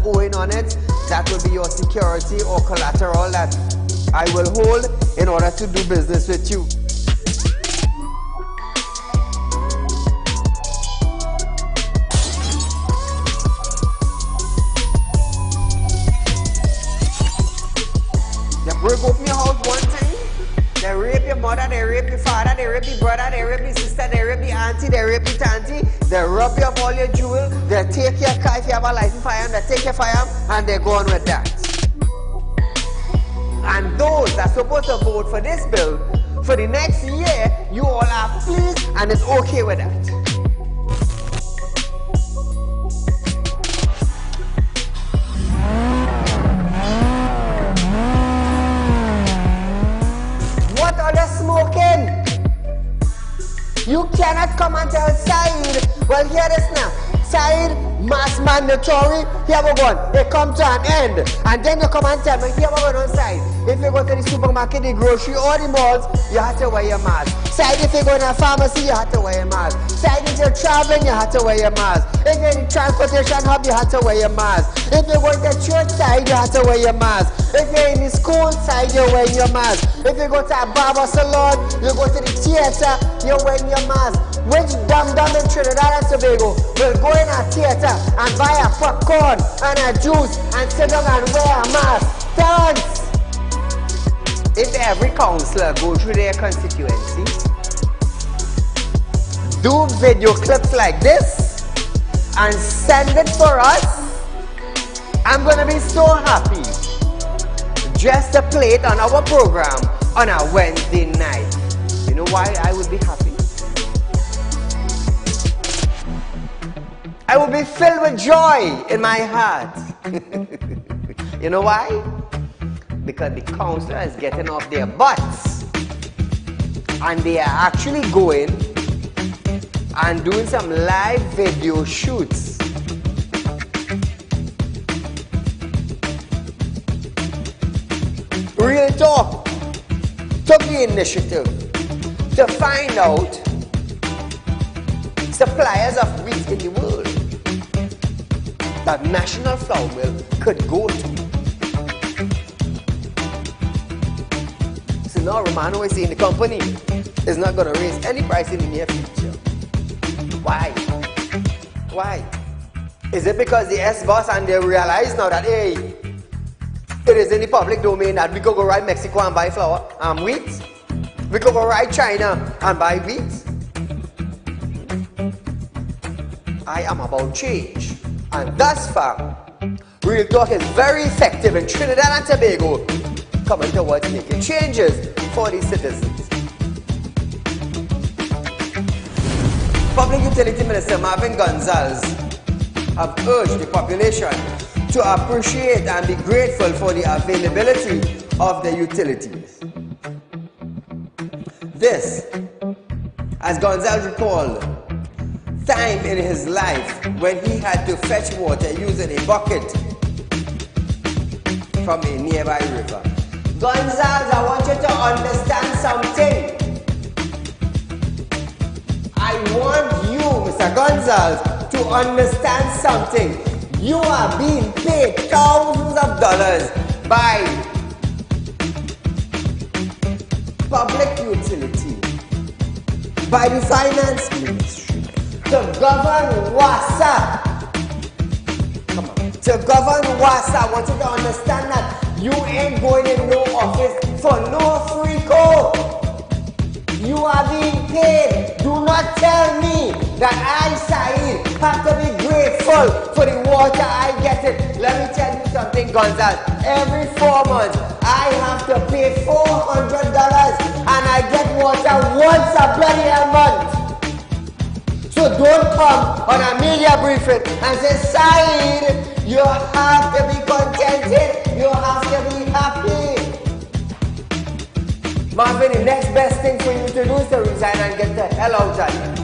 owing on it, that will be your security or collateral that I will hold in order to do business with you. They break open your house one time, they rape your mother, they rape your father, they rape your brother, they rape your sister, they rape your auntie, they rape your auntie, they rob you of all your jewels, they take your car if you have a license firearm, they take your firearm, and they go on with that. And those that are supposed to vote for this bill, for the next year, you all are pleased and it's okay with that. What are they smoking? You cannot come and tell Saieed, well, hear this now. Saieed, mass mandatory, here we go. They come to an end. And then you come and tell me, here we go on side. If you go to the supermarket, the grocery, or the malls, you have to wear your mask. Saieed, if you go to a pharmacy, you have to wear your mask. Saieed, if you're traveling, you have to wear your mask. If you're in the transportation hub, you have to wear your mask. If you're going to church side, you have to wear your mask. If you're in the school side, you're wearing your mask. If you go to a barber salon, you go to the theater, you're wearing your mask. Which dum-dum in Trinidad and Tobago will go in a theater and buy a popcorn and a juice and sit down and wear a mask? Thanks! If every councillor go through their constituency, do video clips like this and send it for us, I'm gonna be so happy just to play it on our program on a Wednesday night. You know why I would be happy? I will be filled with joy in my heart. You know why? Because the councillor is getting off their butts and they are actually going and doing some live video shoots. Real Talk took the initiative to find out suppliers of wheat in the world that National Flour Mill could go to. So now Romano is saying the company is not going to raise any price in the near future. Why? Why? Is it because the S-boss and they realize now that, hey, it is in the public domain that we could go right Mexico and buy flour and wheat? We could go right China and buy wheat? I am about change. And thus far, Real Talk is very effective in Trinidad and Tobago coming towards making changes for the citizens. Public Utility Minister Marvin Gonzalez have urged the population to appreciate and be grateful for the availability of the utilities. This, as Gonzalez recalled, time in his life when he had to fetch water using a bucket from a nearby river. Gonzalez, I want you to understand something. I want you, Mr. Gonzalez, to understand something. You are being paid thousands of dollars by public utility, by the finance ministry, to govern WASA. Come on. To govern WASA, I want you to understand that you ain't going in no office for no free code. You are being paid. Do not tell me that I, Saieed, have to be grateful for the water I get it. Let me tell you something, Gonzalez. Every 4 months, I have to pay $400 and I get water once a bloody month. So don't come on a media briefing and say, Saieed, you have to be contented. You have to be happy. Marvin, the next best thing for you to do is to resign and get the hell out of here.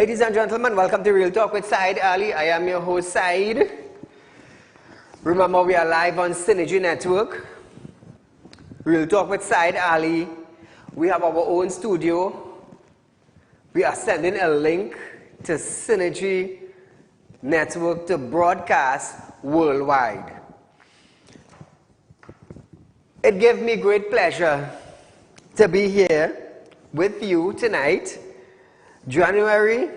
Ladies and gentlemen, welcome to Real Talk with Saieed Ali. I am your host, Saieed. Remember, we are live on Synergy Network. Real Talk with Saieed Ali. We have our own studio. We are sending a link to Synergy Network to broadcast worldwide. It gives me great pleasure to be here with you tonight, January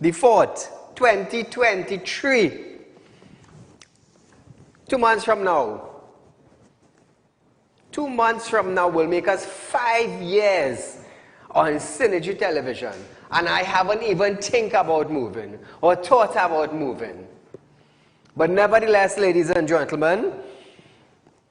the 4th, 2023. 2 months from now. 2 months from now will make us 5 years on Synergy Television. And I haven't even think about moving or thought about moving. But nevertheless, ladies and gentlemen,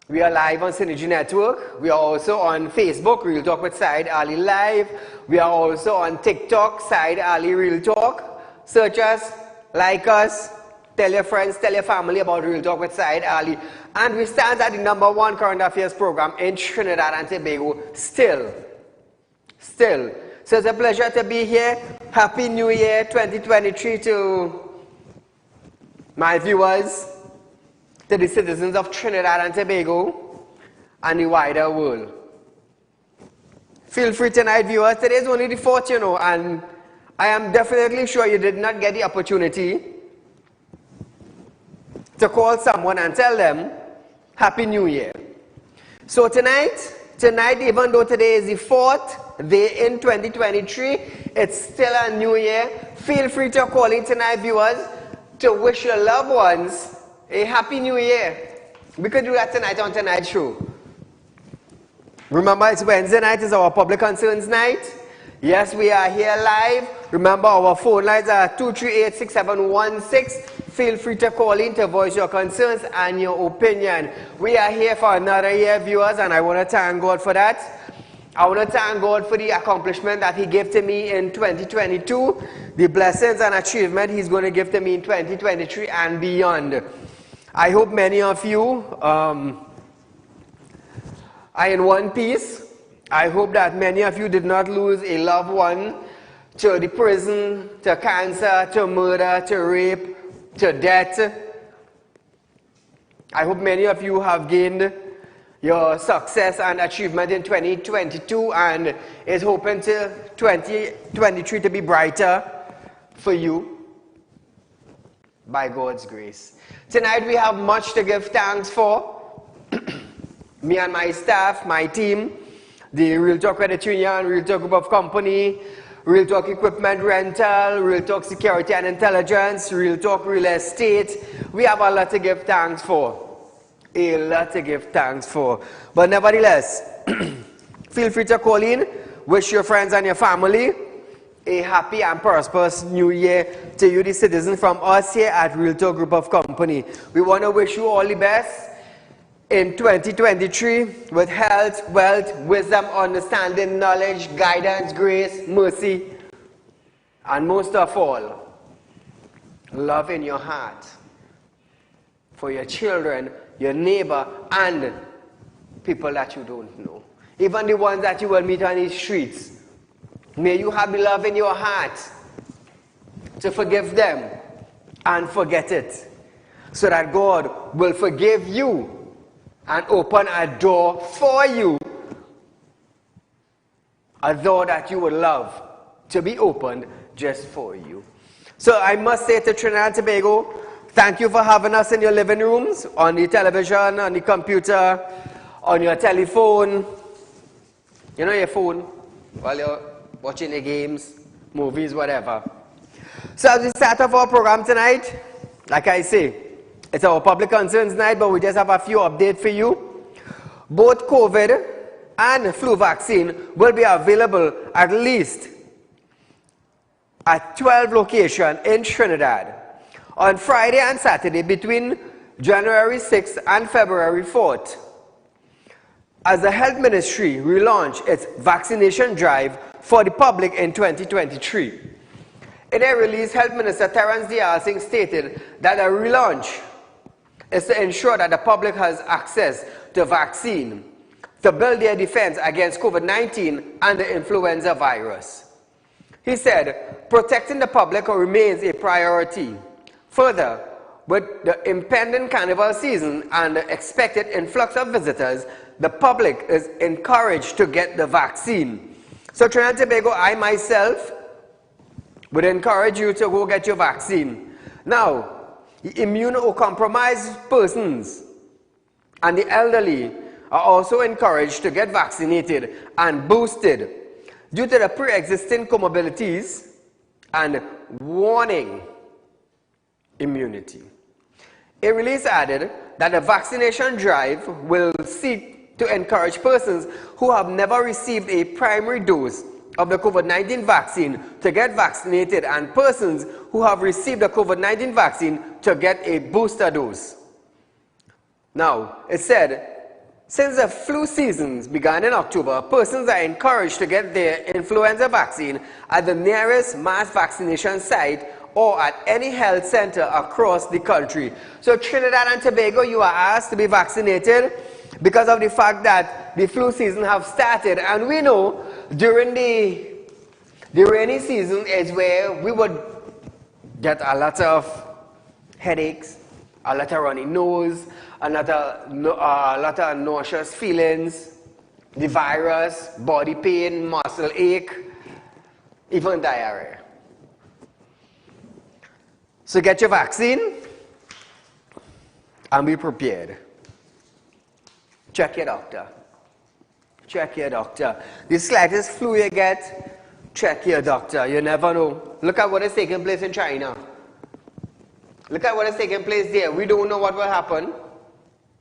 we are live on Synergy Network. We are also on Facebook, Real Talk with Saieed Ali Live. We are also on TikTok, Saieed Ali Real Talk. Search us, like us, tell your friends, tell your family about Real Talk with Saieed Ali. And we stand at the #1 current affairs program in Trinidad and Tobago still. So it's a pleasure to be here. Happy New Year 2023 to my viewers, to the citizens of Trinidad and Tobago, and the wider world. Feel free tonight, viewers. Today is only the 4th, you know, and I am definitely sure you did not get the opportunity to call someone and tell them Happy New Year. So tonight, even though today is the 4th day in 2023, it's still a new year. Feel free to call in tonight, viewers, to wish your loved ones a Happy New Year. We could do that tonight on tonight's show. Remember, it's Wednesday night, is our public concerns night. Yes, we are here live. Remember, our phone lines are 238-6716. Feel free to call in to voice your concerns and your opinion. We are here for another year, viewers, and I want to thank God for that. I want to thank God for the accomplishment that He gave to me in 2022, the blessings and achievement He's going to give to me in 2023 and beyond. I hope many of you are in one piece. I hope that many of you did not lose a loved one to the prison, to cancer, to murder, to rape, to death. I hope many of you have gained your success and achievement in 2022 and is hoping to 2023 to be brighter for you by God's grace. Tonight we have much to give thanks for. Me and my staff, my team, the Real Talk Credit Union, Real Talk Group of Company, Real Talk Equipment Rental, Real Talk Security and Intelligence, Real Talk Real Estate. We have a lot to give thanks for. A lot to give thanks for. But nevertheless, feel free to call in, wish your friends and your family a happy and prosperous new year to you, the citizens, from us here at Real Talk Group of Company. We want to wish you all the best in 2023 with health, wealth, wisdom, understanding, knowledge, guidance, grace, mercy, and most of all, love in your heart for your children, your neighbor, and people that you don't know. Even the ones that you will meet on these streets. May you have the love in your heart to forgive them and forget it, so that God will forgive you and open a door for you, a door that you would love to be opened just for you. So I must say to Trinidad and Tobago, thank you for having us in your living rooms, on the television, on the computer, on your telephone, you know, your phone, while you're watching the games, movies, whatever. So as we start off our program tonight, like I say, it's our public concerns night, but we just have a few updates for you. Both COVID and flu vaccine will be available at least at 12 locations in Trinidad on Friday and Saturday between January 6th and February 4th. As the Health Ministry relaunched its vaccination drive for the public in 2023. In a release, Health Minister Terence Singh stated that the relaunch is to ensure that the public has access to vaccine to build their defense against COVID-19 and the influenza virus. He said, protecting the public remains a priority. Further, with the impending carnival season and the expected influx of visitors, the public is encouraged to get the vaccine. So Trinidad and Tobago, I myself would encourage you to go get your vaccine. Now, the immunocompromised persons and the elderly are also encouraged to get vaccinated and boosted due to the pre-existing comorbidities and warning immunity. A release added that the vaccination drive will seek to encourage persons who have never received a primary dose of the COVID-19 vaccine to get vaccinated and persons who have received the COVID-19 vaccine to get a booster dose. Now, it said, since the flu seasons began in October, persons are encouraged to get their influenza vaccine at the nearest mass vaccination site or at any health center across the country. So Trinidad and Tobago, you are asked to be vaccinated because of the fact that the flu season have started. And we know during the rainy season is where we would get a lot of headaches, a lot of runny nose, a lot of nauseous feelings, the virus, body pain, muscle ache, even diarrhea. So get your vaccine and be prepared. Check your doctor. Check your doctor. The slightest flu you get, check your doctor. You never know. Look at what is taking place in China. Look at what is taking place there. We don't know what will happen.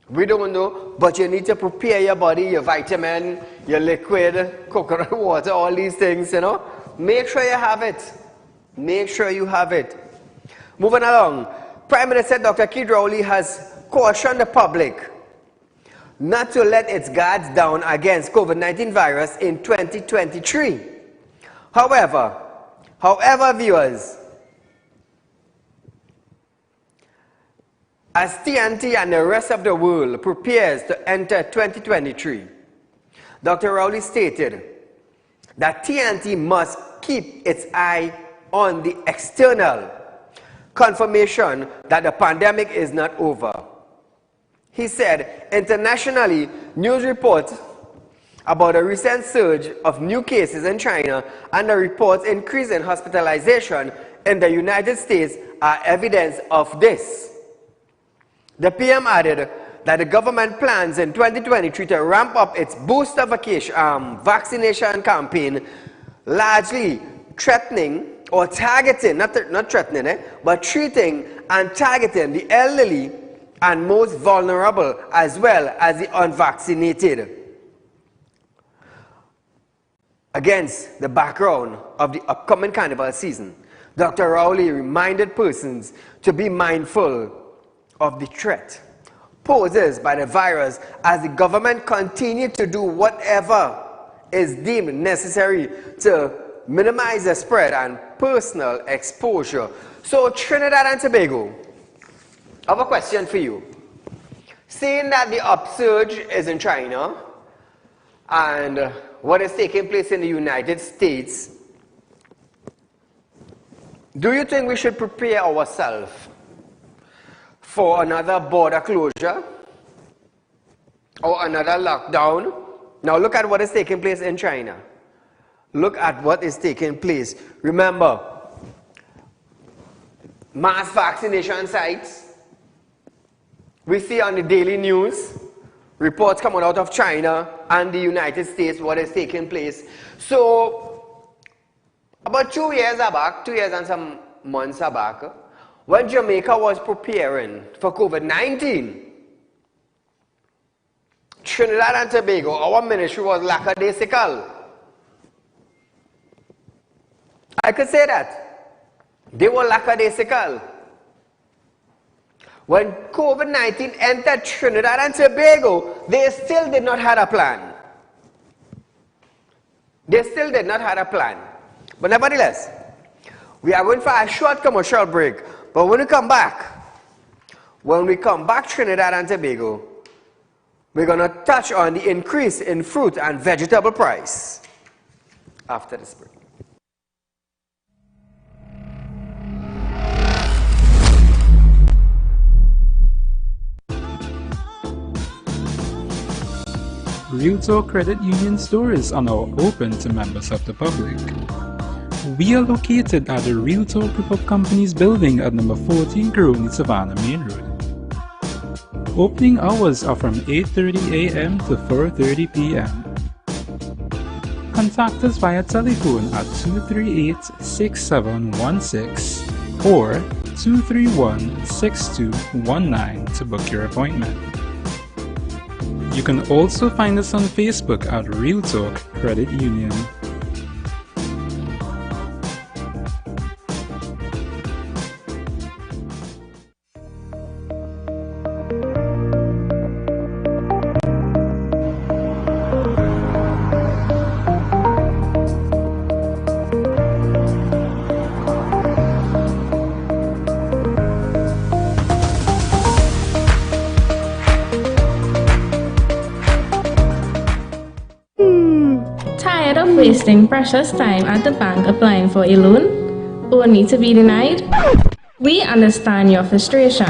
We don't know, but you need to prepare your body, your vitamin, your liquid, coconut water, all these things, you know. Make sure you have it. Make sure you have it. Moving along, Prime Minister Dr. Saieed Ali has cautioned the public not to let its guards down against COVID-19 virus in 2023. However, viewers, as TNT and the rest of the world prepares to enter 2023, Dr. Rowley stated that TNT must keep its eye on the external confirmation that the pandemic is not over. He said, internationally, news reports about a recent surge of new cases in China and the reports increase in hospitalization in the United States are evidence of this. The PM added that the government plans in 2023 to ramp up its booster vaccination campaign, largely threatening or targeting, not threatening, but treating and targeting the elderly and most vulnerable as well as the unvaccinated. Against the background of the upcoming carnival season, Dr. Rowley reminded persons to be mindful of the threat posed by the virus as the government continues to do whatever is deemed necessary to minimize the spread and personal exposure. So Trinidad and Tobago, I have a question for you. Seeing that the upsurge is in China and what is taking place in the United States, do you think we should prepare ourselves for another border closure or another lockdown? Now look at what is taking place in China. Look at what is taking place. Remember, mass vaccination sites. We see on the daily news reports coming out of China and the United States what is taking place. So about 2 years back, 2 years and some months back, when Jamaica was preparing for COVID-19, Trinidad and Tobago, our ministry was lackadaisical. I could say that. They were lackadaisical. When COVID-19 entered Trinidad and Tobago, they still did not have a plan. They still did not have a plan. But nevertheless, we are going for a short commercial break. But when we come back, Trinidad and Tobago, we're going to touch on the increase in fruit and vegetable price after this break. Real Talk Credit Union stores are now open to members of the public. We are located at the Real Talk Group of Companies building at number 14 Coroni Savannah Main Road. Opening hours are from 8:30 a.m. to 4:30 p.m. Contact us via telephone at 238-6716 or 231-6219 to book your appointment. You can also find us on Facebook at Real Talk Credit Union. Wasting precious time at the bank applying for a loan, only to be denied? We understand your frustration.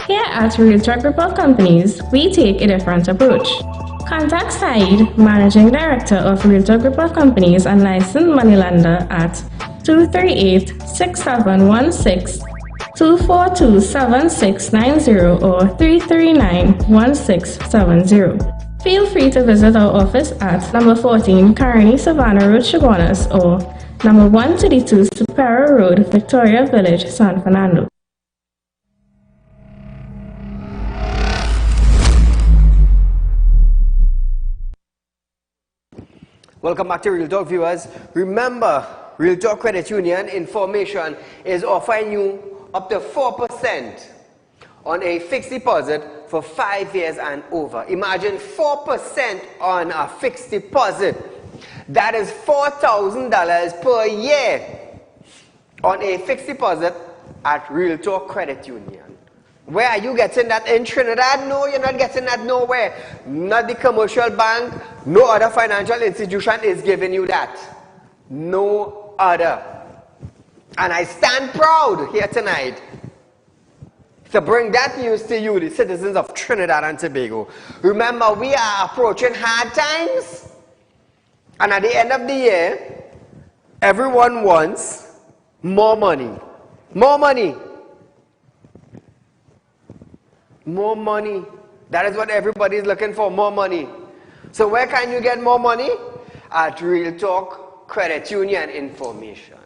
Here at Real Talk Group of Companies, we take a different approach. Contact Saieed, Managing Director of Real Talk Group of Companies and licensed moneylender at 238-6716, 242-7690 or 339-1670. Feel free to visit our office at number 14 Coroni Savannah Road, Chaguanas, or number 132 Superior Road, Victoria Village, San Fernando. Welcome back to Real Talk, viewers. Remember, Real Talk Credit Union information is offering you up to 4% on a fixed deposit for 5 years and over. Imagine 4% on a fixed deposit. That is $4,000 per year on a fixed deposit at Real Talk Credit Union. Where are you getting that in Trinidad? No, you're not getting that nowhere. Not the commercial bank, no other financial institution is giving you that. No other. And I stand proud here tonight to bring that news to you, the citizens of Trinidad and Tobago. Remember, we are approaching hard times. And at the end of the year, everyone wants more money. More money. More money. That is what everybody is looking for, more money. So where can you get more money? At Real Talk Credit Union information.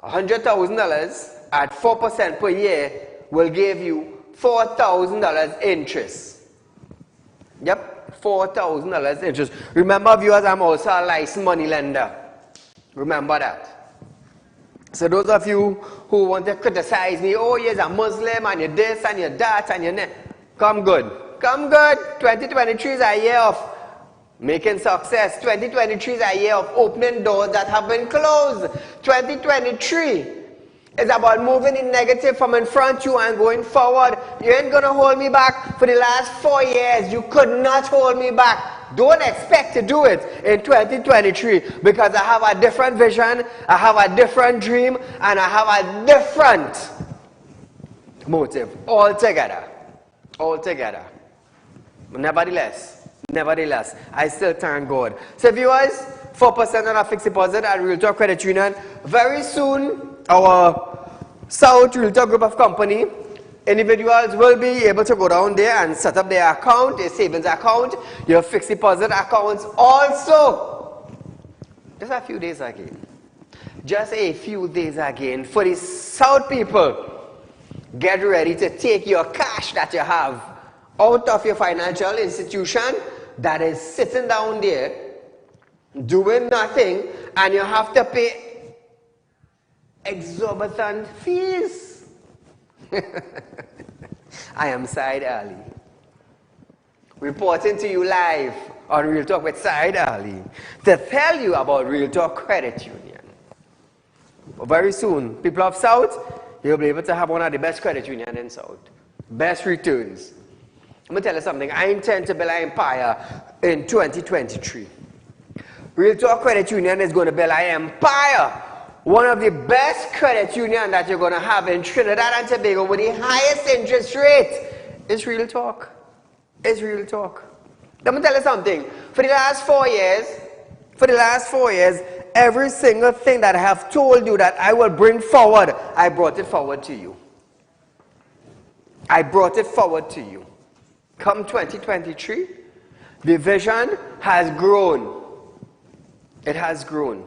$100,000 at 4% per year will give you $4,000 interest. Yep, $4,000 interest. Remember, viewers, I'm also a licensed money lender. Remember that. So those of you who want to criticize me, oh, you're a Muslim and you're this and you're that and you're that, come good. Come good. 2023 is a year of making success. 2023 is a year of opening doors that have been closed. 2023 is about moving in negative from in front of you and going forward. You ain't going to hold me back. For the last 4 years, you could not hold me back. Don't expect to do it in 2023 because I have a different vision, I have a different dream, and I have a different motive altogether. Altogether. But nevertheless, I still thank God. So viewers, 4% on a fixed deposit at Real Talk Credit Union. Very soon, our South Real Talk Group of Company individuals will be able to go down there and set up their account, a savings account, your fixed deposit accounts also. Just a few days again. Just a few days again. For the South people, get ready to take your cash that you have out of your financial institution that is sitting down there doing nothing, and you have to pay exorbitant fees. I am Saieed Ali, reporting to you live on Real Talk with Saieed Ali to tell you about Real Talk Credit Union. Very soon, people of South, you'll be able to have one of the best credit unions in South. Best returns. I'm going to tell you something. I intend to build an empire in 2023. Real Talk Credit Union is going to build an empire. One of the best credit unions that you're going to have in Trinidad and Tobago with the highest interest rate is Real Talk. It's real talk. Let me tell you something. For the last 4 years, every single thing that I have told you that I will bring forward, I brought it forward to you. I brought it forward to you. Come 2023, the vision has grown. It has grown.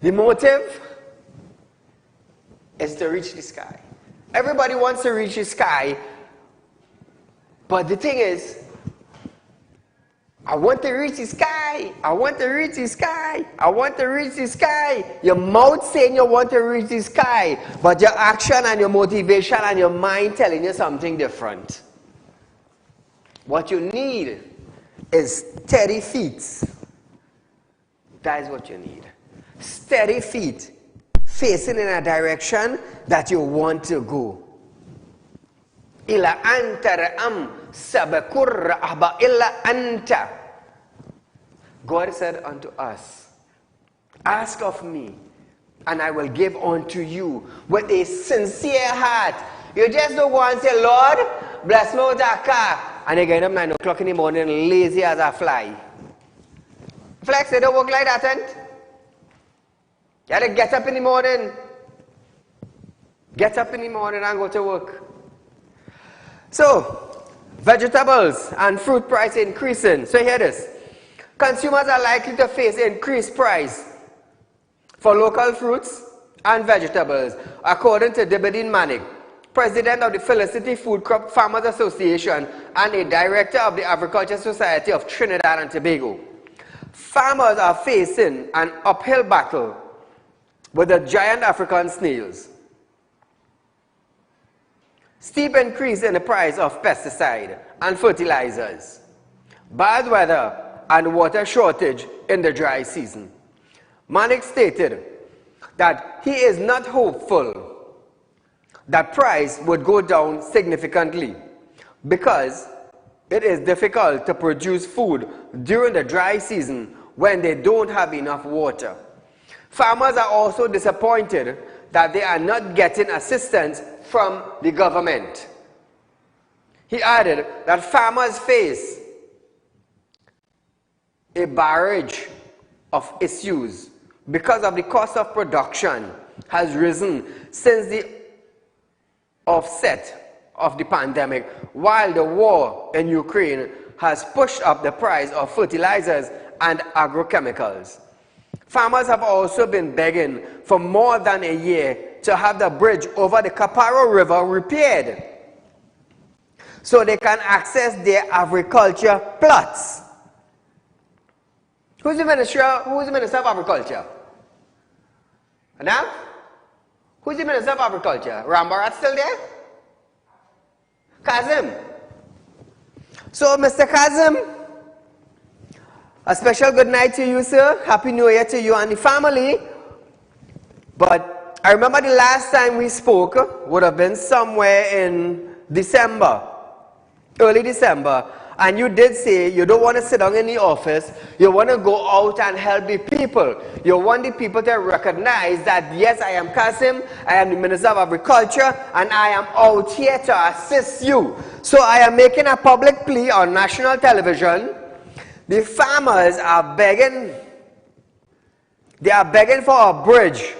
The motive is to reach the sky. Everybody wants to reach the sky, but the thing is, I want to reach the sky. I want to reach the sky. I want to reach the sky. Your mouth saying you want to reach the sky, but your action and your motivation and your mind telling you something different. What you need is steady feet. That is what you need. Steady feet facing in a direction that you want to go. Ila anta am sabakur rahba illa anta. God said unto us, ask of me, and I will give unto you with a sincere heart. You just don't go and say, Lord, bless me with a car. And you get up 9 o'clock in the morning, lazy as a fly. Flex, they don't work like that, ain't? You have to get up in the morning. Get up in the morning and go to work. So, vegetables and fruit price increasing. So hear this. Consumers are likely to face increased price for local fruits and vegetables, according to Dibadin Manik, President of the Felicity Food Crop Farmers Association and a Director of the Agriculture Society of Trinidad and Tobago. Farmers are facing an uphill battle with the giant African snails. Steep increase in the price of pesticide and fertilizers, bad weather and water shortage in the dry season. Manik stated that he is not hopeful that price would go down significantly because it is difficult to produce food during the dry season when they don't have enough water. Farmers are also disappointed that they are not getting assistance from the government. He added that farmers face a barrage of issues because of the cost of production has risen since the offset of the pandemic, while the war in Ukraine has pushed up the price of fertilizers and agrochemicals. Farmers have also been begging for more than a year to have the bridge over the Caparo River repaired so they can access their agriculture plots. Who's the Minister of Agriculture? Now? Who's the Minister of Agriculture? Rambarat still there? Kazim. So, Mr. Kazim, a special good night to you, sir. Happy New Year to you and the family. But I remember the last time we spoke would have been somewhere in December, early December. And you did say you don't want to sit down in the office. You want to go out and help the people. You want the people to recognize that, yes, I am Kasim, I am the Minister of Agriculture, and I am out here to assist you. So I am making a public plea on national television. The farmers are begging. They are begging for a bridge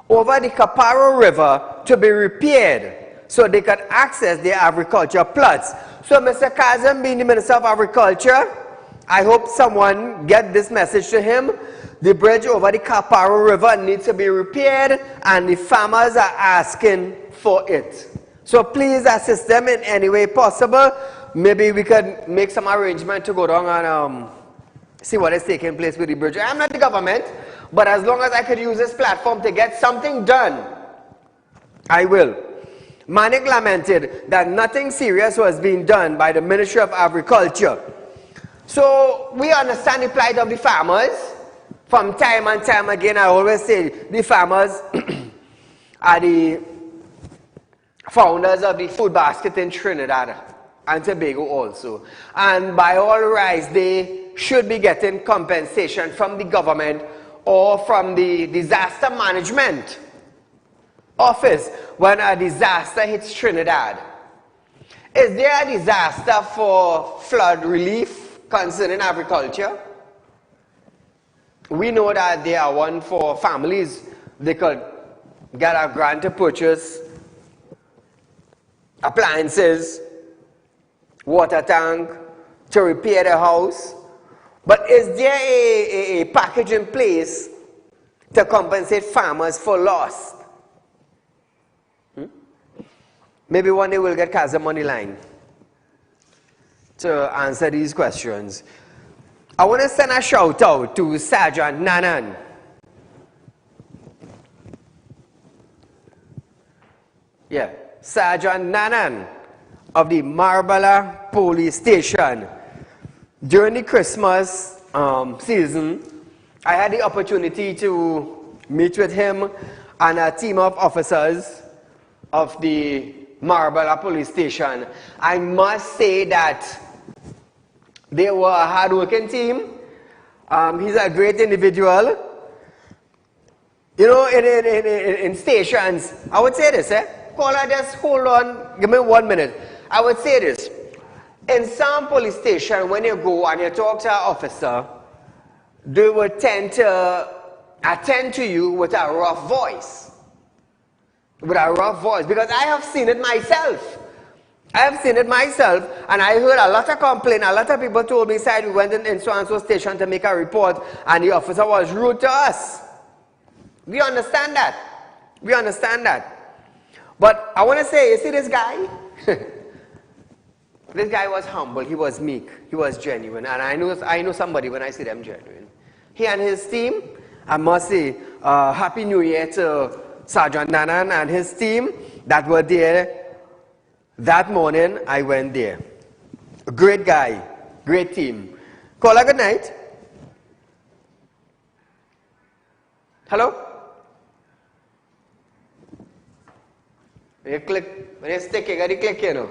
over the Caparo River to be repaired so they can access their agriculture plots. So Mr. Kazim, being the Minister of Agriculture, I hope someone get this message to him. The bridge over the Caparo River needs to be repaired and the farmers are asking for it. So please assist them in any way possible. Maybe we could make some arrangement to go down and see what is taking place with the bridge. I'm not the government, but as long as I could use this platform to get something done, I will. Manik lamented that nothing serious was being done by the Ministry of Agriculture. So we understand the plight of the farmers. From time and time again, I always say the farmers are the founders of the food basket in Trinidad and Tobago also. And by all rights, they should be getting compensation from the government or from the disaster management office when a disaster hits Trinidad. Is there a disaster for flood relief concerning agriculture? We know that there are one for families. They could get a grant to purchase appliances, water tank, to repair the house. But is there a package in place to compensate farmers for loss? Maybe one day we'll get Kaza Money Line to answer these questions. I want to send a shout out to Sergeant Nanan. Yeah, Sergeant Nanan of the Marbella Police Station. During the Christmas season, I had the opportunity to meet with him and a team of officers of the Marbella Police Station. I must say that they were a hard-working team. He's a great individual. You know, in stations, I would say this, Caller, just hold on, give me 1 minute. I would say this. In some police station, when you go and you talk to an officer, they would tend to attend to you with a rough voice. With a rough voice. Because I have seen it myself. And I heard a lot of complaints. A lot of people told me, said we went in so-and-so station to make a report, and the officer was rude to us. We understand that. We understand that. But I want to say, you see this guy? This guy was humble, he was meek, he was genuine, and I know somebody when I see them genuine. He and his team, I must say, Happy New Year to Sergeant Nanan and his team that were there. That morning, I went there. A great guy, great team. Caller, good night. Hello? When you click, when you stick, you get the click, you know.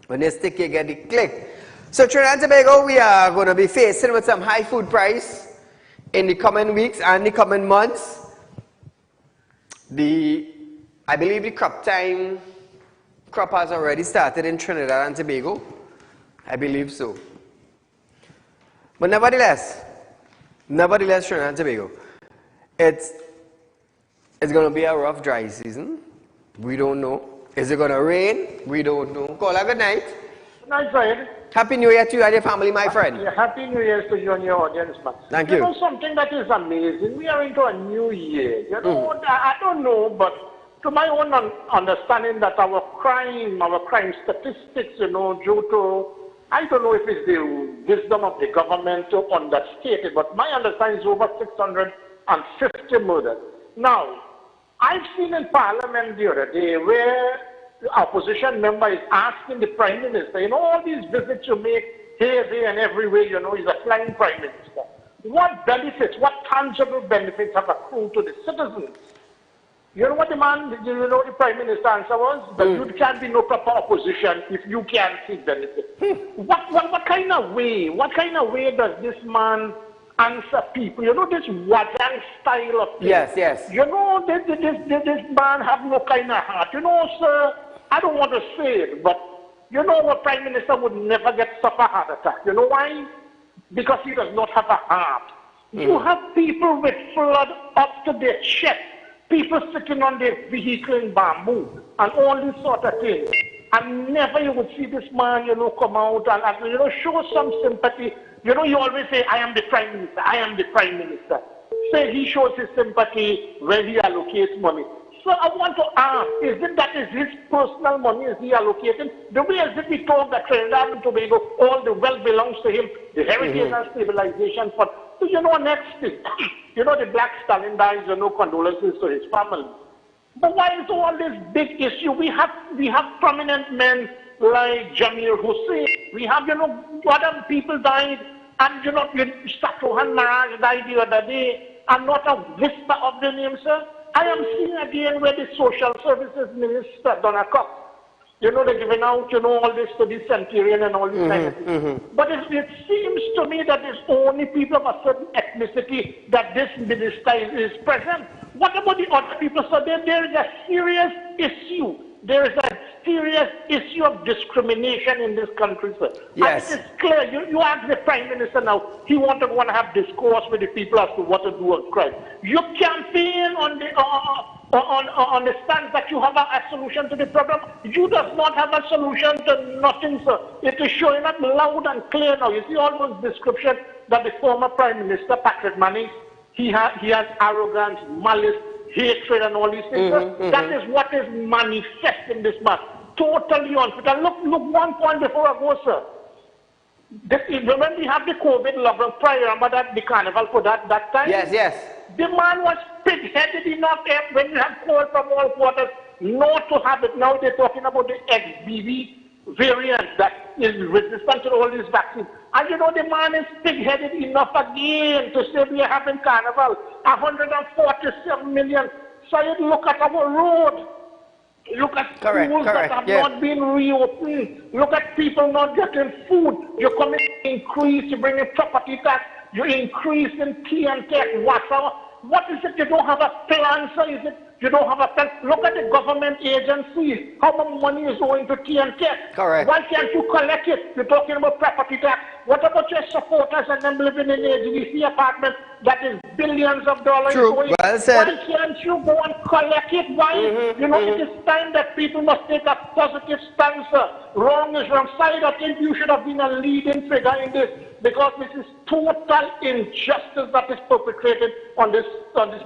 When you stick, you get the click. So Trinidad and Tobago, we are going to be facing with some high food price in the coming weeks and the coming months. I believe the crop has already started in Trinidad and Tobago. I believe so. But nevertheless, Trinidad and Tobago, it's going to be a rough dry season. We don't know. Is it going to rain? We don't know. Caller, good night. Good night, Saieed. Happy New Year to you and your family, my friend. Happy New Year to you and your audience, man. Thank you. You know something that is amazing? We are into a new year. You know, I don't know, but to my own understanding that our crime statistics, you know, due to, I don't know if it's the wisdom of the government to understate it, but my understanding is over 650 murders. Now, I've seen in Parliament the other day where the opposition member is asking the Prime Minister, you know, all these visits you make here, there, and everywhere, you know, he's a flying Prime Minister. What benefits, what tangible benefits have accrued to the citizens? You know what the Prime Minister answer was? That you can't be no proper opposition if you can't see benefits. What kind of way does this man answer people? You know, this Wajan style of thing. Yes. You know, this man have no kind of heart. You know, sir, I don't want to say it, but you know what Prime Minister would never suffer heart attack. You know why? Because he does not have a heart. You have people with flood up to their chest, people sitting on their vehicle in bamboo, and all this sort of thing. And never you would see this man, you know, come out and you know, show some sympathy. You know, you always say, I am the Prime Minister, I am the Prime Minister. Say he shows his sympathy when he allocates money. So I want to ask, is it that is his personal money is he allocating? The way as if he told that Trinidad and Tobago, all the wealth belongs to him, the Heritage and Stabilization Fund. So you know, next thing, you know, the Black Stallion dies, you know, condolences to his family. But why is all this big issue? We have prominent men like Jamil Hussein. We have, you know, other people died, and you know, Satohan Maraj died the other day, and not a whisper of the name, sir. I am seeing again where the Social Services Minister, Donna Cox, you know, they're giving out, you know, all this to the Centurion and all these kind of things. But it seems to me that it's only people of a certain ethnicity that this minister is present. What about the other people? So there is a serious issue there is a serious issue of discrimination in this country, sir. Yes. And it is clear. You ask the Prime Minister now, he want to have discourse with the people as to what to do on crime. You campaign on the stance that you have a solution to the problem. You does not have a solution to nothing, sir. It is showing up loud and clear now. You see all those descriptions that the former Prime Minister, Patrick Manning, he has arrogance, malice, hatred and all these things. That is what is manifest in this man. Totally unfit. And look one point before I go, sir. When we have the COVID lockdown, prior, remember that the carnival for that time? Yes. The man was pig-headed enough when you have called from all quarters not to have it. Now they're talking about the XBB variant that is resistant to all these vaccines. And you know the man is pig-headed enough again to say we are having carnival. 147 million. So you look at our road. Look at schools that have not been reopened. Look at people not getting food. You're coming to increase, you bring in property tax, you increase in tea and tech, water. What is it? You don't have a plan, sir? Is it you don't have a plan? Look at the government agencies. How much money is going to tea and tech? Correct. Why can't you collect it? You're talking about property tax. What about your supporters and them living in HDC apartments that is billions of dollars? True. Going? Well said. Why can't you go and collect it? Why? You know, it is time that people must take a positive stance. Wrong is wrong. Saieed, I think you should have been a leading figure in this, because this is total injustice that is perpetrated on this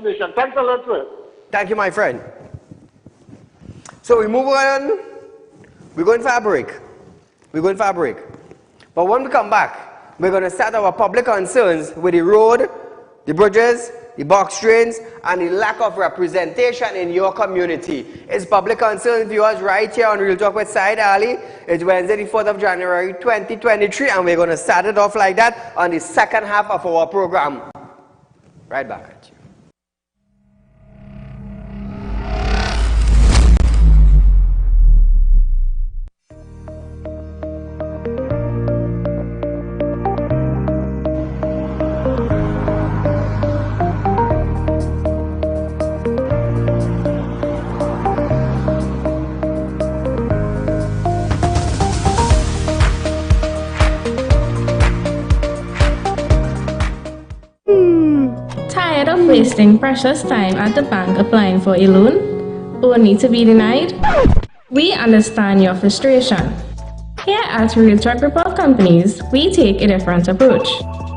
nation. Thanks a lot, sir. Thank you, my friend. So we move on. We're going for a break. But when we come back, we're going to start our public concerns with the road, the bridges, the box trains, and the lack of representation in your community. It's public concerns, viewers, right here on Real Talk with Saieed Ali. It's Wednesday, the 4th of January, 2023, and we're going to start it off like that on the second half of our program. Right back at you. Tired of wasting precious time at the bank applying for a loan, only to be denied? We understand your frustration. Here at Realtor Group of Companies, we take a different approach.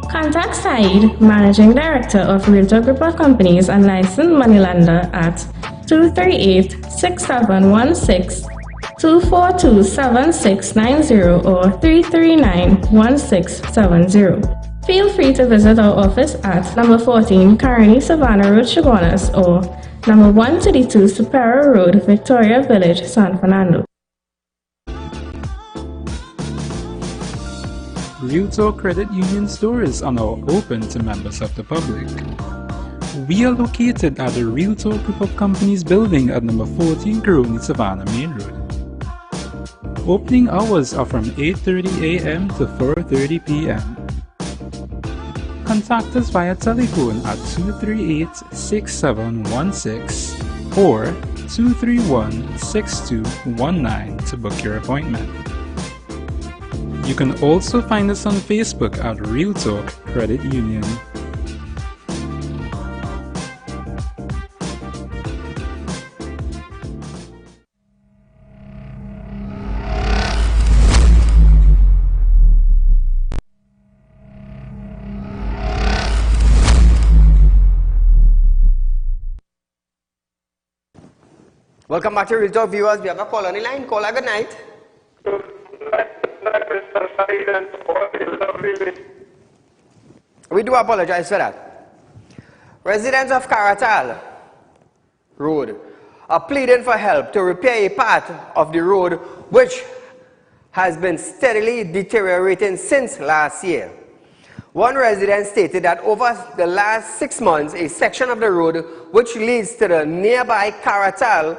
Contact Saieed, Managing Director of Realtor Group of Companies and licensed moneylender at 238-6716, 242-7690 or 339-1670. Feel free to visit our office at number 14 Carney Savannah Road, Chaguanas, or number 132 Superior Road, Victoria Village, San Fernando. Realtor Credit Union stores are now open to members of the public. We are located at the Realtor Group of Companies building at number 14 Grony Savannah Main Road. Opening hours are from 8:30 a.m. to 4:30 p.m. Contact us via telephone at 238-6716 or 231-6219 to book your appointment. You can also find us on Facebook at Real Talk Credit Union. Welcome back to Real Talk, viewers. We have a call on the line. Caller, good night. We do apologize for that. Residents of Collateral Road are pleading for help to repair a part of the road which has been steadily deteriorating since last year. One resident stated that over the last 6 months, a section of the road which leads to the nearby Collateral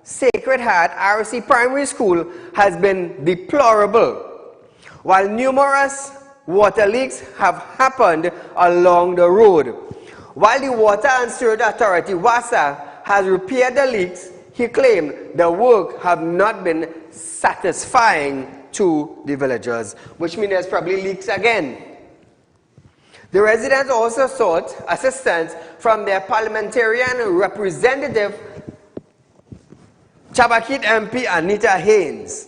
Sacred Heart RC Primary School has been deplorable, while numerous water leaks have happened along the road. While the Water and Sewerage Authority, WASA, has repaired the leaks, he claimed the work have not been satisfying to the villagers, which means there's probably leaks again. The residents also sought assistance from their parliamentarian representative, Chabakit MP Anita Haynes.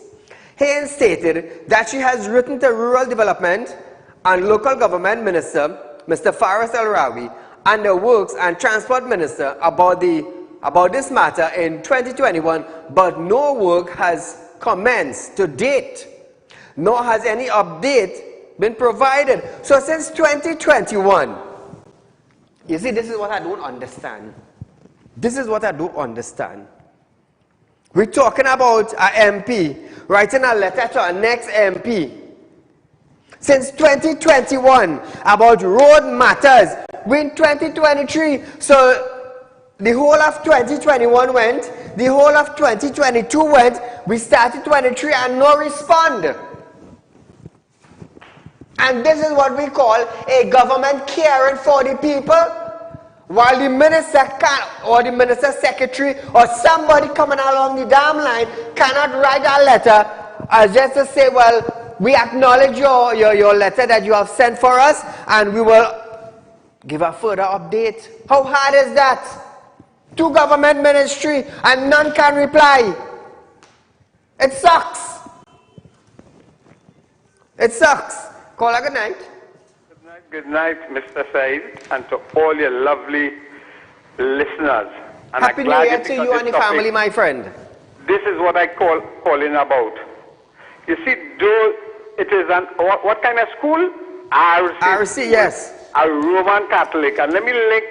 Haynes stated that she has written to Rural Development and Local Government Minister, Mr. Faris El-Rawi, and the Works and Transport Minister about this matter in 2021, but no work has commenced to date, nor has any update been provided. So since 2021, you see, this is what I don't understand. This is what I don't understand. We're talking about an MP writing a letter to our next MP. Since 2021, about road matters. We're in 2023, so the whole of 2021 went, the whole of 2022 went, we started 23 and no respond. And this is what we call a government caring for the people, while the minister or the minister secretary or somebody coming along the damn line cannot write a letter as just to say, well, we acknowledge your letter that you have sent for us and we will give a further update. How hard is that? To government ministry and none can reply. It sucks. It sucks. Call a good night. Good night, Mr. Said, and to all your lovely listeners. And Happy New Year to you and the family, my friend. This is what I calling about. You see, though it is what kind of school? RC, yes. A Roman Catholic. And let me link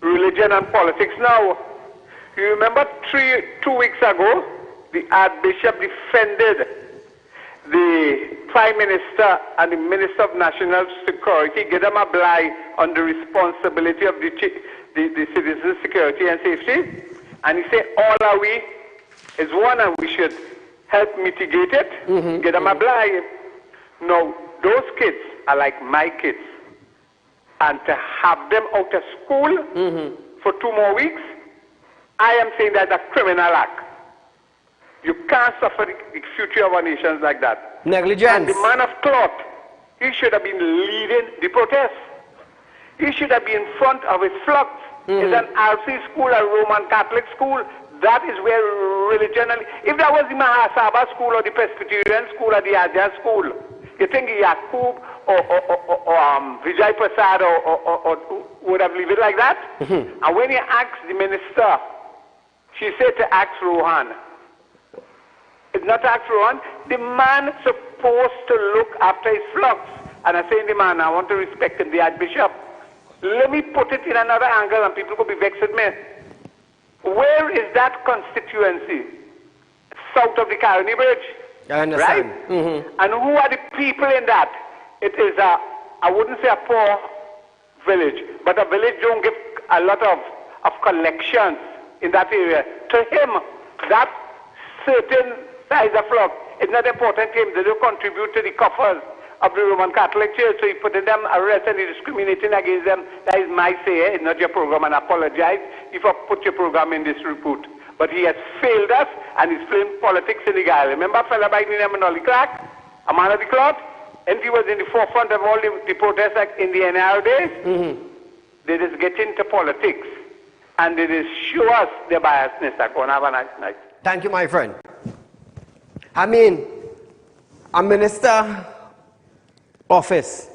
religion and politics now. You remember 2 weeks ago, the Archbishop defended the Prime Minister and the Minister of National Security, gave them a blight on the responsibility of the citizens' security and safety. And he said, all are we is one and we should help mitigate it, get them a blight. Now, those kids are like my kids. And to have them out of school for 2 more weeks, I am saying that's a criminal act. You can't suffer the future of our nations like that. Negligence. And the man of cloth, he should have been leading the protest. He should have been in front of his flocks. It's an RC school, a Roman Catholic school. That is where religionally, if that was the Mahasabha school or the Presbyterian school or the Adya school, you think Yakub or Vijay Prasad or would have lived it like that? And when you ask the minister, she said to ask Rohan. It's not ask Rohan. The man supposed to look after his flocks. And I say in the man, I want to respect him, the Archbishop. Let me put it in another angle and people could be vexed with me. Where is that constituency? South of the Caroni Bridge. I understand. Right? And who are the people in that? It is I wouldn't say a poor village, but a village don't give a lot of collections in that area. To him, that certain size of flock is not important to him. They don't contribute to the coffers of the Roman Catholic Church, so he put them arrest and he discriminating against them. That is my say, it's not your program, and I apologize if I put your program in this report. But he has failed us and he's playing politics in the guy. Remember a fella by the name of Nolly Clark, a man of the cloth? And he was in the forefront of all the protests like in the NR days. They just get into politics and they just show us their biasness. I can have a nice night. Thank you, my friend. I mean, a minister office,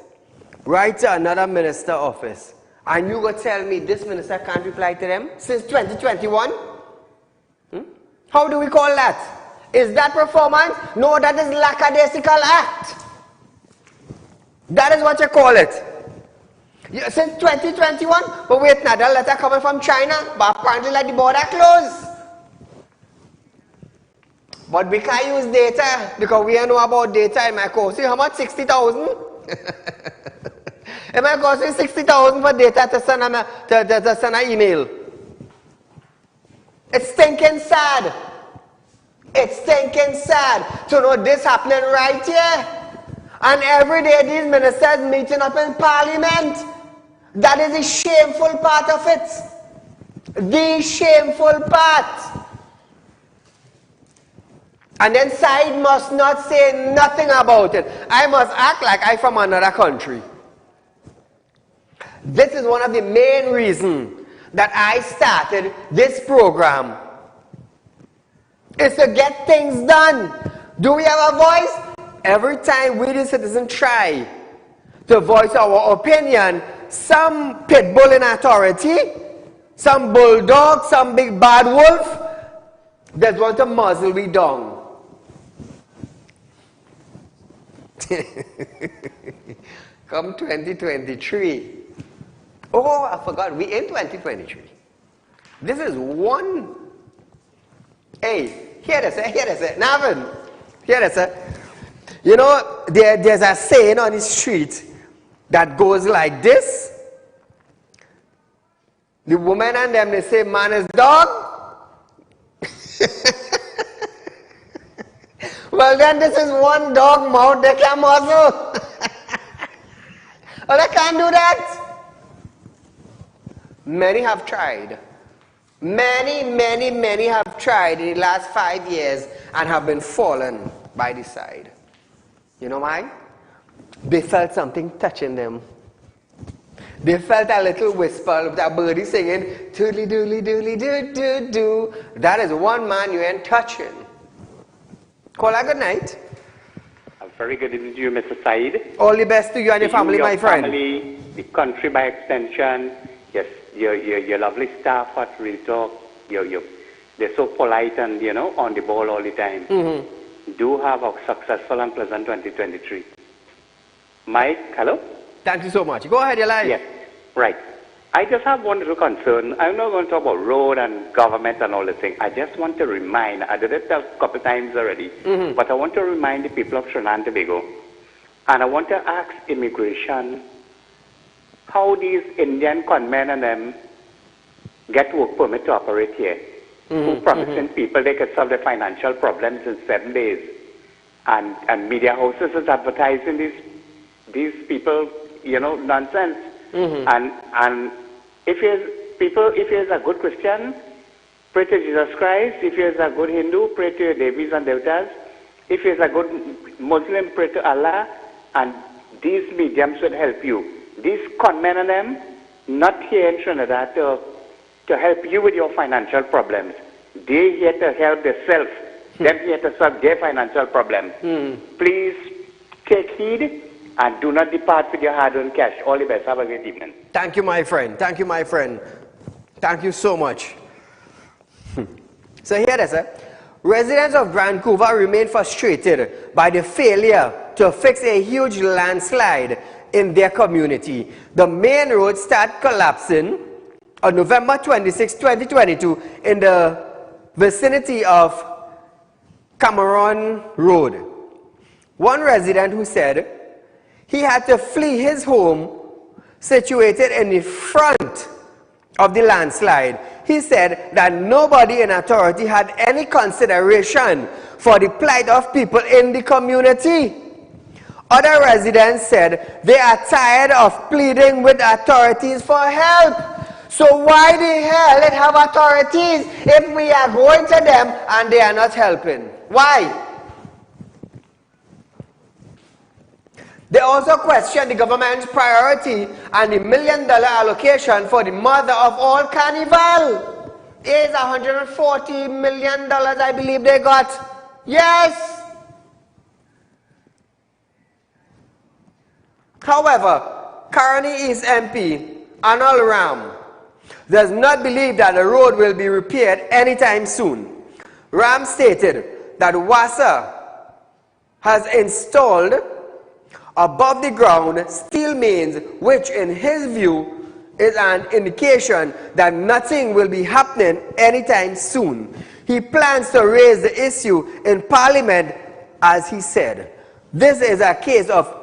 right to another minister office, and you go tell me this minister can't reply to them since 2021? How do we call that? Is that performance? No, that is lackadaisical act. That is what you call it. Since 2021, but wait, now that letter coming from China, but apparently like the border closed. But we can't use data because we don't know about data in my course. See how much? 60,000? In my course, it's 60,000 for data to send an email. It's stinking sad. It's stinking sad to know this happening right here. And every day these ministers meeting up in parliament. That is the shameful part of it. The shameful part. And then Saieed must not say nothing about it. I must act like I'm from another country. This is one of the main reasons that I started this program. Is to get things done. Do we have a voice? Every time we the citizens try to voice our opinion, some pit bull in authority, some bulldog, some big bad wolf, that want to muzzle we down. Come 2023. Oh, I forgot, we in 2023. This is one. Hey, hear this, Navin, hear this. You know, there's a saying on the street that goes like this. The woman and them, they say, man is dog. Well, then this is one dog mouth they can muzzle. Oh, they can't do that. Many have tried. Many have tried in the last 5 years and have been fallen by the side. You know why? They felt something touching them. They felt a little whisper of that birdie singing, toodly doodly doodly doo doo doo. That is one man you ain't touching. Call a good night. A very good evening to you, Mr. Saieed. All the best to you and your family, my friend. Family, the country by extension, yes, your lovely staff at Real Talk, they're so polite and, you know, on the ball all the time. Do have a successful and pleasant 2023. Mike, hello? Thank you so much. Go ahead, you're live. Yes, right. I just have one little concern. I'm not going to talk about road and government and all the things. I just want to remind, I did it a couple times already, but I want to remind the people of Trinidad and Tobago, and I want to ask immigration how these Indian conmen and them get work permit to operate here. Who promising people they could solve their financial problems in 7 days. And media houses is advertising these people, you know, nonsense. And if you're a good Christian, pray to Jesus Christ. If you're a good Hindu, pray to your Devis and Devtas. If you're a good Muslim, pray to Allah. And these mediums will help you. These conmen and them, not here in Trinidad to help you with your financial problems. They're here to help themselves. They're here to solve their financial problems. Please take heed and do not depart with your hard-earned cash. All the best. Have a great evening. Thank you, my friend. Thank you, my friend. Thank you so much. So here it is. Residents of Vancouver remain frustrated by the failure to fix a huge landslide in their community. The main road started collapsing on November 26, 2022 in the vicinity of Cameron Road. One resident who said he had to flee his home situated in the front of the landslide. He said that nobody in authority had any consideration for the plight of people in the community. Other residents said they are tired of pleading with authorities for help. So why the hell it have authorities if we are going to them and they are not helping? Why? They also question the government's priority and the $1 million allocation for the mother of all carnival. It's $140 million, I believe they got. Yes. However, Caroni East MP Anil Ram does not believe that the road will be repaired anytime soon. Ram stated that WASA has installed above the ground steel mains, which in his view is an indication that nothing will be happening anytime soon. He plans to raise the issue in Parliament, as he said. This is a case of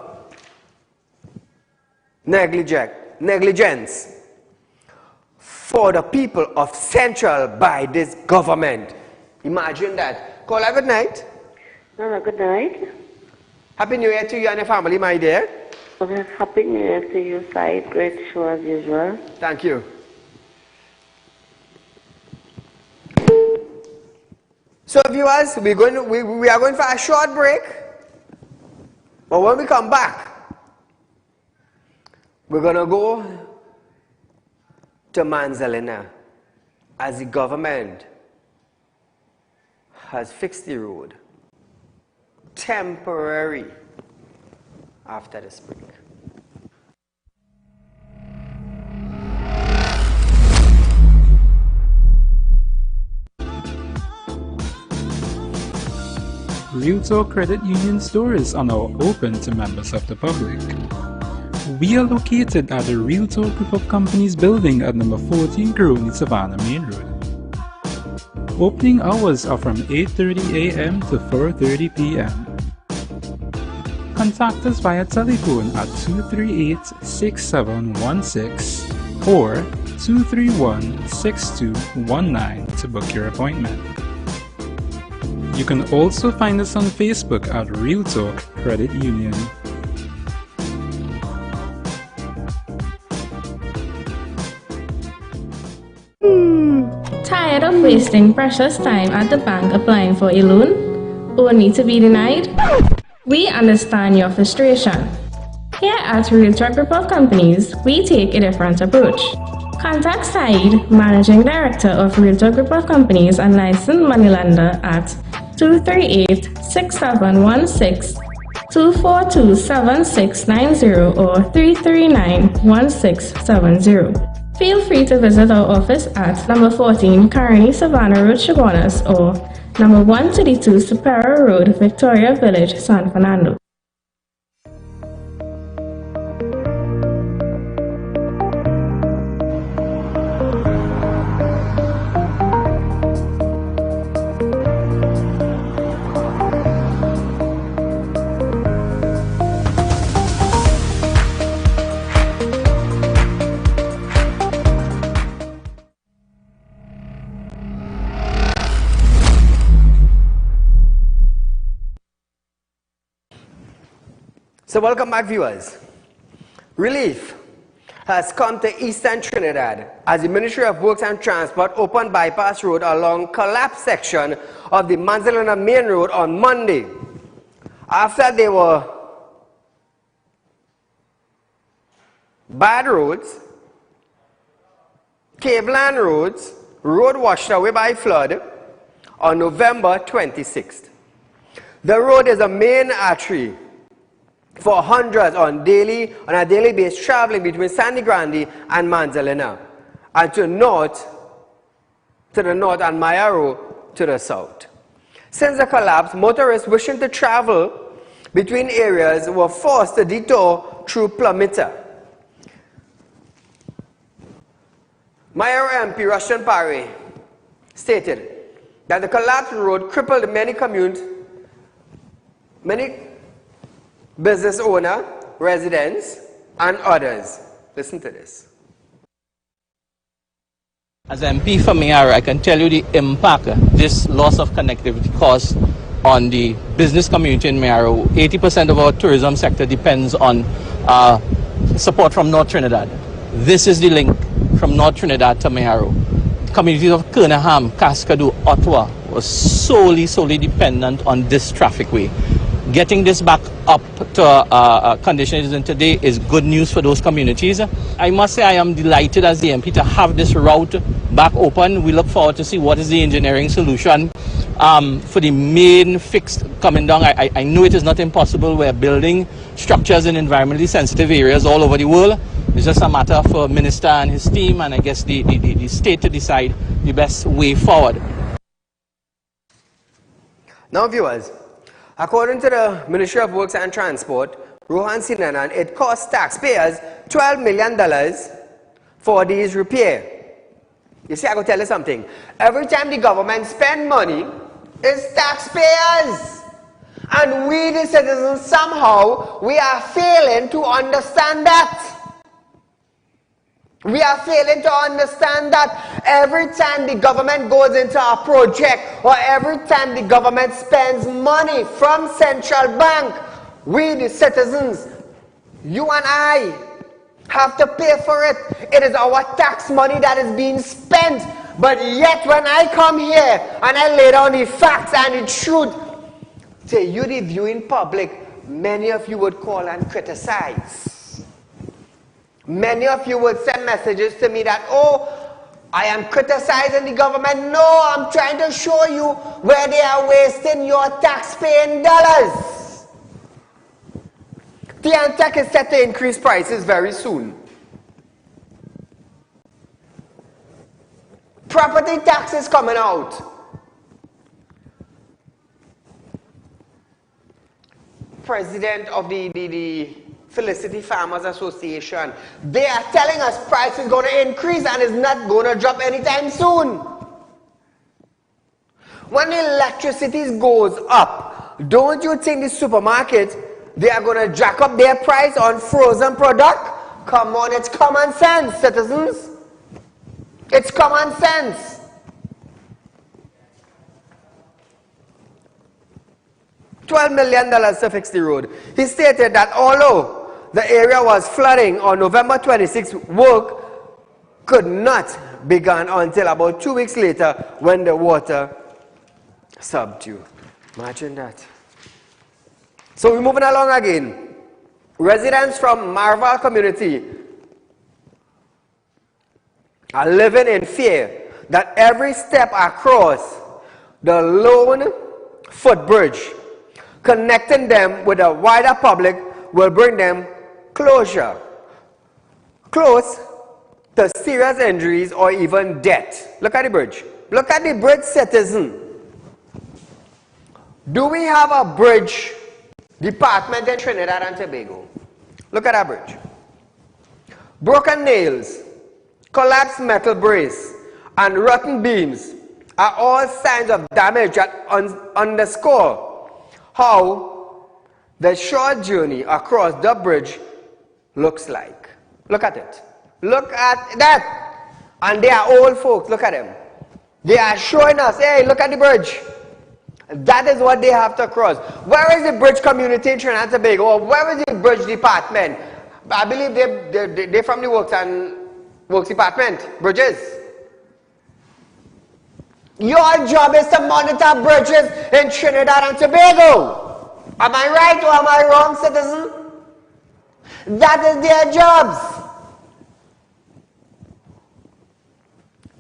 negligence for the people of Central by this government. Imagine that. Call a good night. Good night. Happy New Year to you and your family, my dear. Okay, Happy New Year to you, Saieed. Great show as usual. Thank you. So viewers, we are going for a short break. But when we come back, we're going to go to Manzalina as the government has fixed the road. Temporary after this break. Real Talk Credit Union stores are now open to members of the public. We are located at the Real Talk Group of Companies building at number 14 Grony Savannah Main Road. Opening hours are from 8:30 a.m. to 4:30 p.m. Contact us via telephone at 238-6716 or 231-6219 to book your appointment. You can also find us on Facebook at Real Talk Credit Union. Tired of wasting precious time at the bank applying for a loan, only to be denied? We understand your frustration. Here at Real Talk Group of Companies, we take a different approach. Contact Saieed, Managing Director of Real Talk Group of Companies and licensed moneylender at 238-6716, 242-7690 or 339-1670. Feel free to visit our office at number 14 Grony Savannah Road, Chaguanas or number 132 Superior Road, Victoria Village, San Fernando. So welcome back, viewers. Relief has come to Eastern Trinidad as the Ministry of Works and Transport opened bypass road along collapsed section of the Manzalina Main Road on Monday after they were bad roads, caveland roads, road washed away by flood on November 26th. The road is a main artery for hundreds on a daily basis traveling between Sandy Grande and Manzalina, and to the north and Mayaro to the south. Since the collapse, motorists wishing to travel between areas were forced to detour through Plumita. Mayaro MP Russian Parry stated that the collapsed road crippled many business owner, residents, and others. Listen to this. As MP for Mayaro, I can tell you the impact this loss of connectivity caused on the business community in Mayaro. 80% of our tourism sector depends on support from North Trinidad. This is the link from North Trinidad to Mayaro. Communities of Kernaham, Cascadoo, Ottawa was solely dependent on this traffic way. Getting this back up to condition it is in today is good news for those communities. I must say I am delighted as the MP to have this route back open. We look forward to see what is the engineering solution for the main fix coming down. I know it is not impossible. We're building structures in environmentally sensitive areas all over the world. It's just a matter for Minister and his team and I guess the state to decide the best way forward. Now viewers, according to the Ministry of Works and Transport, Rohan Sinanan, it cost taxpayers $12 million for these repairs. You see, I go tell you something. Every time the government spend money, it's taxpayers. And we, the citizens, somehow, we are failing to understand that. We are failing to understand that every time the government goes into a project or every time the government spends money from central bank, we the citizens, you and I, have to pay for it. It is our tax money that is being spent But yet when I come here and I lay down the facts and the truth to you, the viewing public, many of you would call and criticize. Many of you would send messages to me that, oh, I am criticizing the government. No, I'm trying to show you where they are wasting your tax-paying dollars. TNTech is set to increase prices very soon. Property tax is coming out. President of the Felicity Farmers Association, they are telling us price is going to increase and is not going to drop anytime soon. When electricity goes up, don't you think the supermarket, they are going to jack up their price on frozen product? Come on, it's common sense, citizens. It's common sense. $12 million to fix the road. He stated that although the area was flooding on November 26th, work could not begin until about 2 weeks later when the water subdued. Imagine that. So we're moving along again. Residents from Marval community are living in fear that every step across the lone footbridge connecting them with a wider public will bring them close to serious injuries or even death. Look at the bridge. Look at the bridge, citizen. Do we have a bridge department in Trinidad and Tobago? Look at that bridge. Broken nails, collapsed metal brace, and rotten beams are all signs of damage that underscore how the short journey across the bridge looks like. Look at it. Look at that. And they are old folks. Look at them. They are showing us, hey, look at the bridge. That is what they have to cross. Where is the bridge community in Trinidad and Tobago? Or where is the bridge department? I believe they're from the works department. Bridges. Your job is to monitor bridges in Trinidad and Tobago. Am I right or am I wrong, citizen? That is their jobs.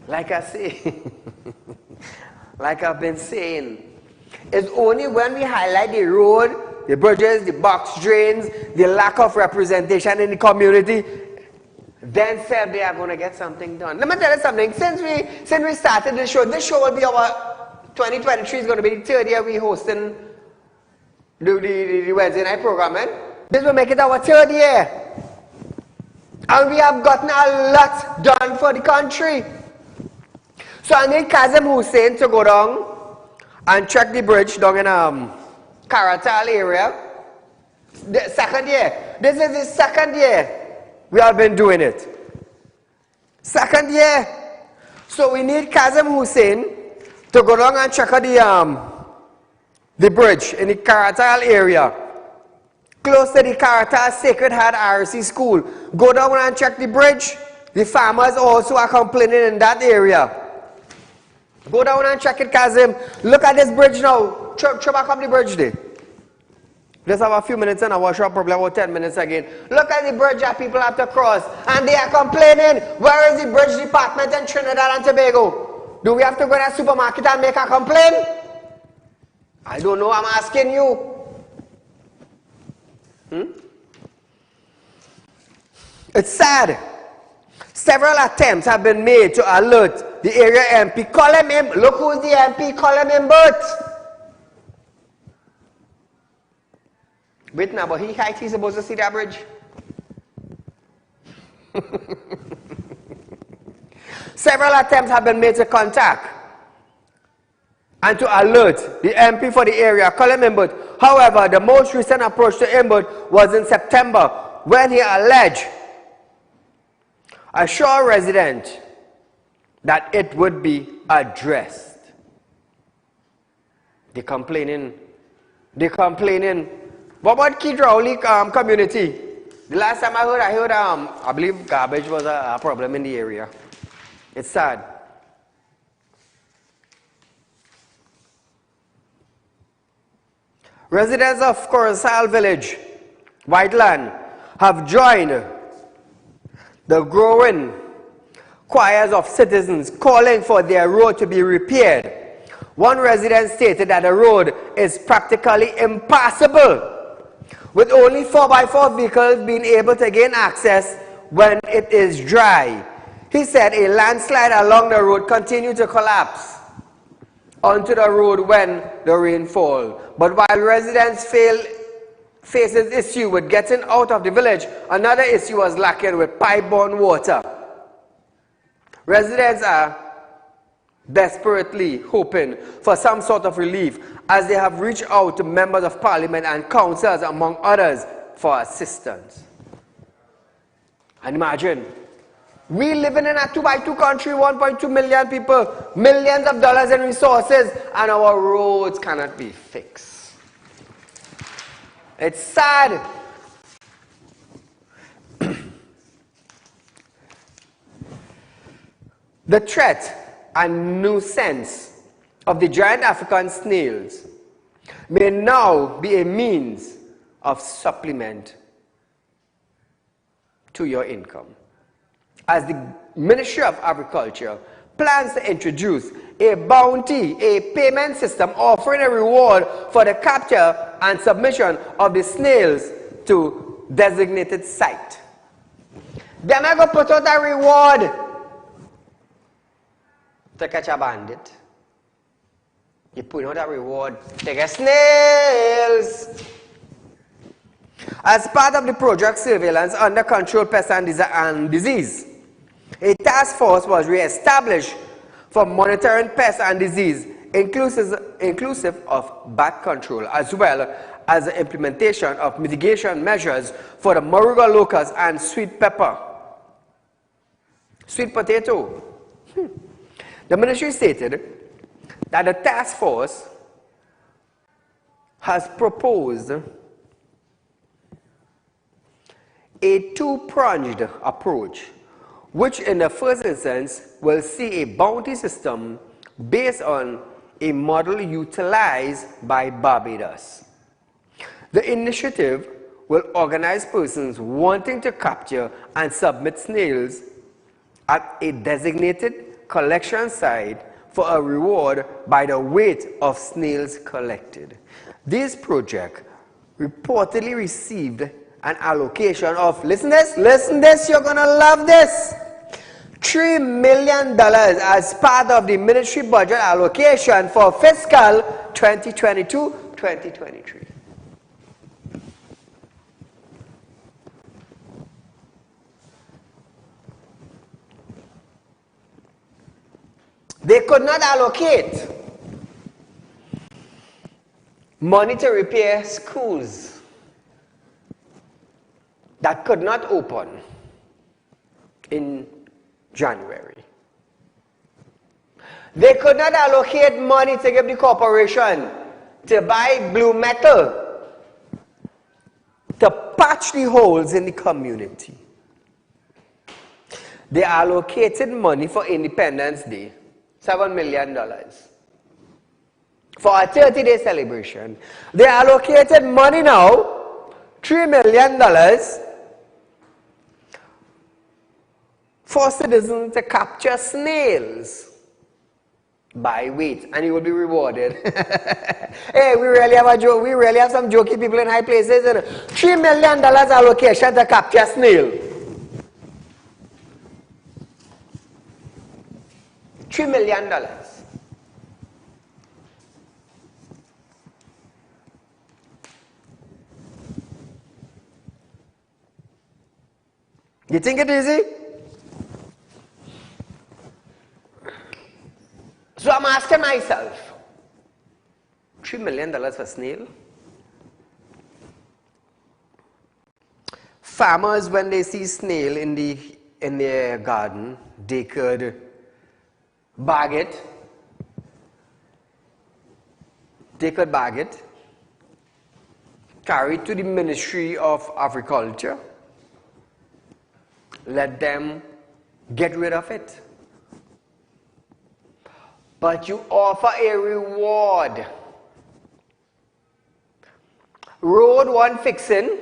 Like I say, like I've been saying, it's only when we highlight the road, the bridges, the box drains, the lack of representation in the community, then said they are going to get something done. Let me tell you something. Since we started this show will be our 2023 is going to be the third year we're hosting the Wednesday night programming. This will make it our third year. And we have gotten a lot done for the country. So I need Kazim Hussein to go down and check the bridge down in Caratal area. The second year. This is the second year we have been doing it. Second year. So we need Kazim Hussein to go down and check out the bridge in the Caratal area. Close to the Caratal Sacred Heart RC School. Go down and check the bridge. The farmers also are complaining in that area. Go down and check it, Kazim. Look at this bridge now. Throw back up the bridge there. Just have a few minutes and I wash up, probably about 10 minutes again. Look at the bridge that people have to cross. And they are complaining. Where is the bridge department in Trinidad and Tobago? Do we have to go to a supermarket and make a complaint? I don't know, I'm asking you. It's sad. Several attempts have been made to alert the area MP. Call him in. Look who's the MP. Call him in, but wait now, but he's supposed to see that bridge. Several attempts have been made to contact and to alert the MP for the area, Colin Imbert. However, the most recent approach to Imbert was in September when he alleged assure resident that it would be addressed. They're complaining. What about Kidrawli community? The last time I heard I believe garbage was a problem in the area. It's sad. Residents of Coruscant Village, Whiteland, have joined the growing choirs of citizens calling for their road to be repaired. One resident stated that the road is practically impassable, with only 4x4 vehicles being able to gain access when it is dry. He said a landslide along the road continued to collapse onto the road when the rain falls. But while residents faces issue with getting out of the village, another issue was lacking with pipe-borne water. Residents are desperately hoping for some sort of relief as they have reached out to members of parliament and councillors, among others, for assistance. And imagine, we living in a 2x2 country, 1.2 million people, millions of dollars in resources, and our roads cannot be fixed. It's sad. The threat and nuisance of the giant African snails may now be a means of supplement to your income, as the Ministry of Agriculture plans to introduce a bounty, a payment system offering a reward for the capture and submission of the snails to designated site. They're not going to put out a reward to catch a bandit. You put out a reward to get snails. As part of the project Surveillance Under Control Pest and Disease, a task force was re-established for monitoring pests and disease, inclusive of bat control, as well as the implementation of mitigation measures for the Moruga locust and sweet pepper. Sweet potato. The ministry stated that the task force has proposed a two-pronged approach, which in the first instance will see a bounty system based on a model utilized by Barbados. The initiative will organize persons wanting to capture and submit snails at a designated collection site for a reward by the weight of snails collected. This project reportedly received an allocation of, listen this, you're gonna love this, $3 million as part of the ministry budget allocation for fiscal 2022-2023. They could not allocate money to repair schools that could not open in January. They could not allocate money to give the corporation to buy blue metal to patch the holes in the community. They allocated money for Independence Day, $7 million, for a 30-day celebration. They allocated money now, $3 million, for citizens to capture snails by weight, and you will be rewarded. Hey, we really have a joke. We really have some jokey people in high places. $3 million allocation to capture snail. $3 million. You think it easy? So I'm asking myself, $3 million for snail? Farmers, when they see snail in their garden, they could bag it. They could bag it, carry it to the Ministry of Agriculture, let them get rid of it. But you offer a reward Road want fixing.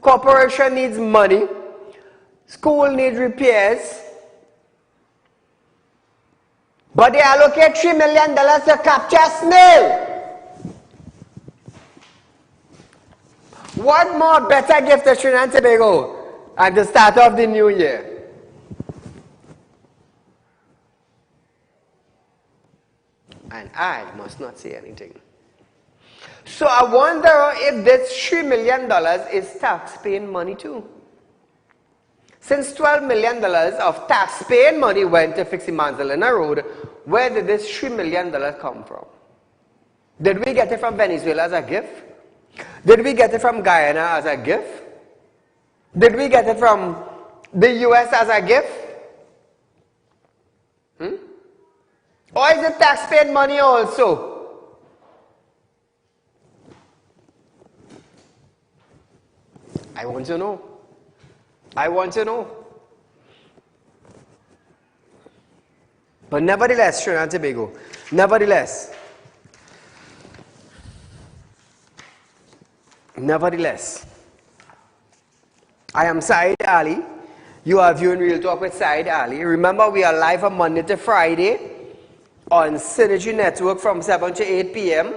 Corporation needs money. School needs repairs. But they allocate $3 million to capture Snail. What more better gift to Trinidad and Tobago at the start of the new year? And I must not say anything. So I wonder if this $3 million is tax-paying money too. Since $12 million of tax-paying money went to fix the Manzalina Road, where did this $3 million come from? Did we get it from Venezuela as a gift? Did we get it from Guyana as a gift? Did we get it from the US as a gift? Or is it tax-paid money also? I want to know. I want to know. But nevertheless, Trinidad and Tobago, nevertheless, I am Saieed Ali. You are viewing Real Talk with Saieed Ali. Remember, we are live on Monday to Friday on Synergy Network from 7 to 8 p.m.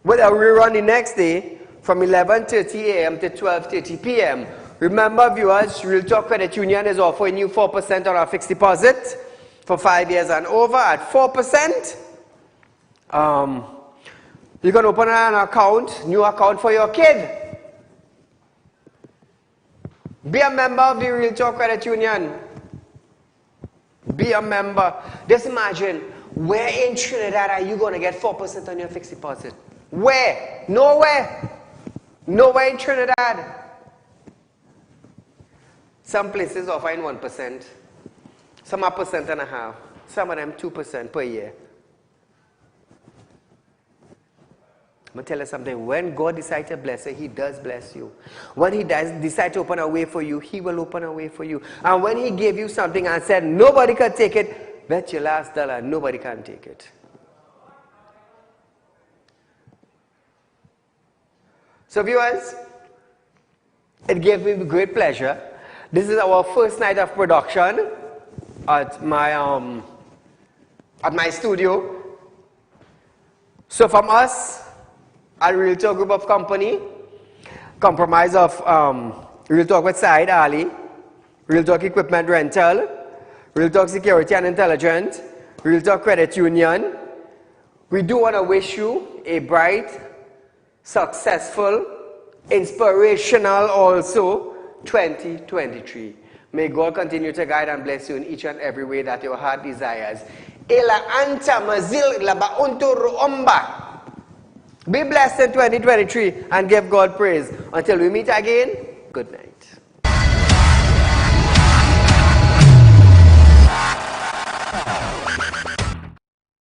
with a rerun the next day from 11:30 a.m. to 12:30 p.m. Remember, viewers, Real Talk Credit Union is offering you 4% on our fixed deposit for 5 years and over at 4%. You can open an account, new account for your kid. Be a member of the Real Talk Credit Union. Be a member. Just imagine, where in Trinidad are you going to get 4% on your fixed deposit? Where? Nowhere. Nowhere in Trinidad. Some places offering 1%. Some are 1.5%. Some of them 2% per year. I'm going to tell you something. When God decides to bless you, He does bless you. When He decides to open a way for you, He will open a way for you. And when He gave you something and said, nobody can take it, bet your last dollar, nobody can take it. So viewers, it gave me great pleasure. This is our first night of production at my studio. So from us, a Real Talk Group of Company, comprised of Real Talk with Saieed Ali, Real Talk Equipment Rental, Real Talk Security and Intelligence, Real Talk Credit Union. We do want to wish you a bright, successful, inspirational also 2023. May God continue to guide and bless you in each and every way that your heart desires. Ela anta mazil laba unturu omba. Be blessed in 2023 and give God praise. Until we meet again, good night.